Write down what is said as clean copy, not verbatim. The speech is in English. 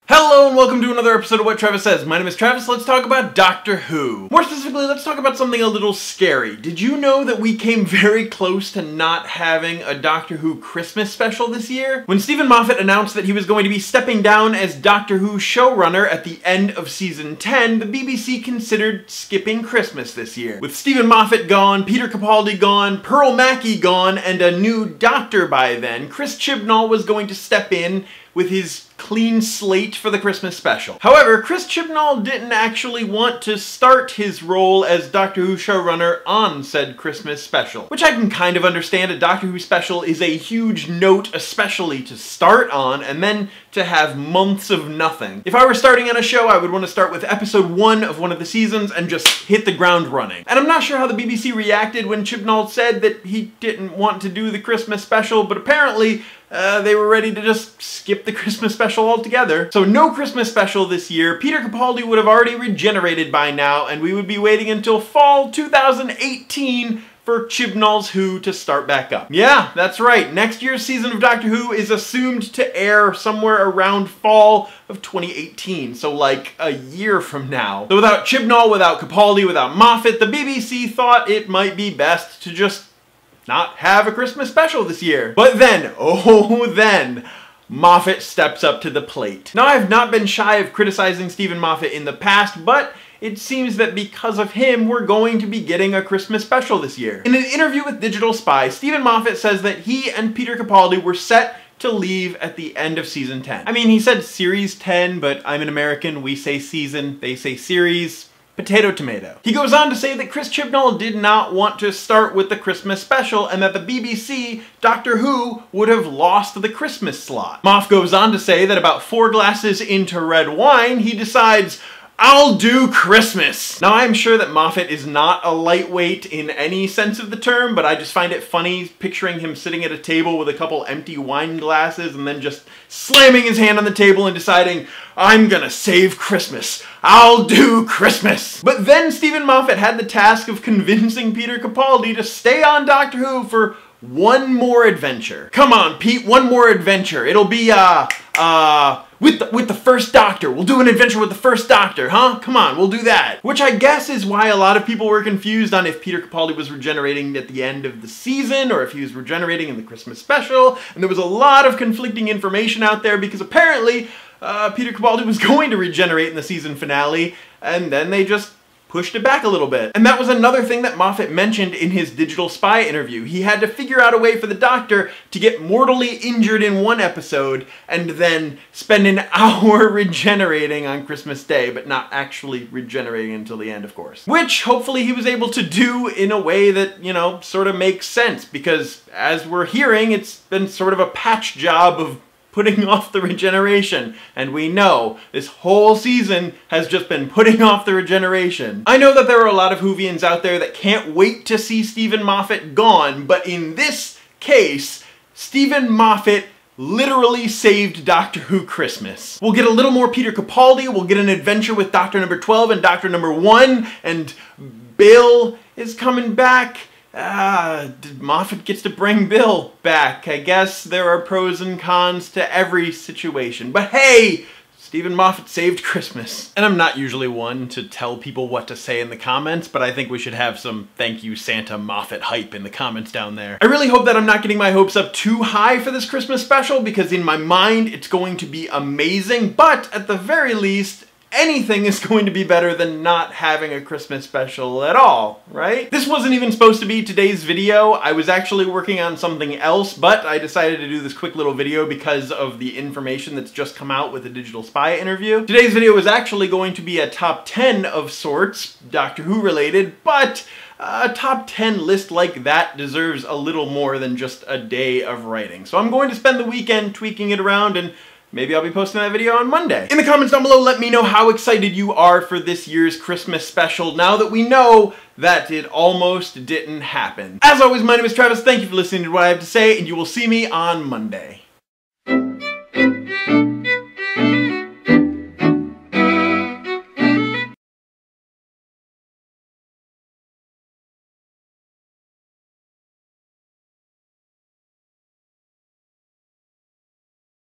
Hello and welcome to another episode of What Travis Says. My name is Travis. Let's talk about Doctor Who. More specifically, let's talk about something a little scary. Did you know that we came very close to not having a Doctor Who Christmas special this year? When Steven Moffat announced that he was going to be stepping down as Doctor Who showrunner at the end of season 10, the BBC considered skipping Christmas this year. With Steven Moffat gone, Peter Capaldi gone, Pearl Mackie gone, and a new doctor by then, Chris Chibnall was going to step in with his clean slate for the Christmas special. However, Chris Chibnall didn't actually want to start his role as Doctor Who showrunner on said Christmas special, which I can kind of understand. A Doctor Who special is a huge note, especially to start on, and then to have months of nothing. If I were starting on a show, I would want to start with episode 1 of one of the seasons and just hit the ground running. And I'm not sure how the BBC reacted when Chibnall said that he didn't want to do the Christmas special, but apparently they were ready to just skip the Christmas special altogether. So no Christmas special this year. Peter Capaldi would have already regenerated by now, and we would be waiting until fall 2018 for Chibnall's Who to start back up. Yeah, that's right. Next year's season of Doctor Who is assumed to air somewhere around fall of 2018, so like a year from now. So without Chibnall, without Capaldi, without Moffat, the BBC thought it might be best to just not have a Christmas special this year. But then, oh then, Moffat steps up to the plate. Now, I've not been shy of criticizing Steven Moffat in the past, but it seems that because of him, we're going to be getting a Christmas special this year. In an interview with Digital Spy, Steven Moffat says that he and Peter Capaldi were set to leave at the end of season 10. I mean, he said series 10, but I'm an American, we say season, they say series. Potato, tomato. He goes on to say that Chris Chibnall did not want to start with the Christmas special and that the BBC, Doctor Who, would have lost the Christmas slot. Moff goes on to say that about 4 glasses into red wine, he decides, I'll do Christmas. Now, I'm sure that Moffat is not a lightweight in any sense of the term, but I just find it funny picturing him sitting at a table with a couple empty wine glasses and then just slamming his hand on the table and deciding, I'm gonna save Christmas. I'll do Christmas. But then Steven Moffat had the task of convincing Peter Capaldi to stay on Doctor Who for one more adventure. Come on, Pete, one more adventure. It'll be, with the first Doctor. We'll do an adventure with the first Doctor, huh? Come on, we'll do that. Which I guess is why a lot of people were confused on if Peter Capaldi was regenerating at the end of the season or if he was regenerating in the Christmas special. And there was a lot of conflicting information out there because apparently Peter Capaldi was going to regenerate in the season finale, and then they just pushed it back a little bit. And that was another thing that Moffat mentioned in his Digital Spy interview. He had to figure out a way for the Doctor to get mortally injured in one episode and then spend an hour regenerating on Christmas Day, but not actually regenerating until the end, of course. Which, hopefully, he was able to do in a way that, you know, sort of makes sense, because as we're hearing, it's been sort of a patch job of putting off the regeneration, and we know this whole season has just been putting off the regeneration. I know that there are a lot of Whovians out there that can't wait to see Steven Moffat gone, but in this case, Steven Moffat literally saved Doctor Who Christmas. We'll get a little more Peter Capaldi, we'll get an adventure with Doctor number 12 and Doctor number 1, and Bill is coming back. Moffat gets to bring Bill back. I guess there are pros and cons to every situation. But hey, Steven Moffat saved Christmas. And I'm not usually one to tell people what to say in the comments, but I think we should have some thank you Santa Moffat hype in the comments down there. I really hope that I'm not getting my hopes up too high for this Christmas special, because in my mind it's going to be amazing, but at the very least, anything is going to be better than not having a Christmas special at all, right? This wasn't even supposed to be today's video. I was actually working on something else, but I decided to do this quick little video because of the information that's just come out with the Digital Spy interview. Today's video was actually going to be a top 10 of sorts, Doctor Who related, but a top 10 list like that deserves a little more than just a day of writing. So I'm going to spend the weekend tweaking it around, and maybe I'll be posting that video on Monday. In the comments down below, let me know how excited you are for this year's Christmas special now that we know that it almost didn't happen. As always, my name is Travis. Thank you for listening to what I have to say, and you will see me on Monday.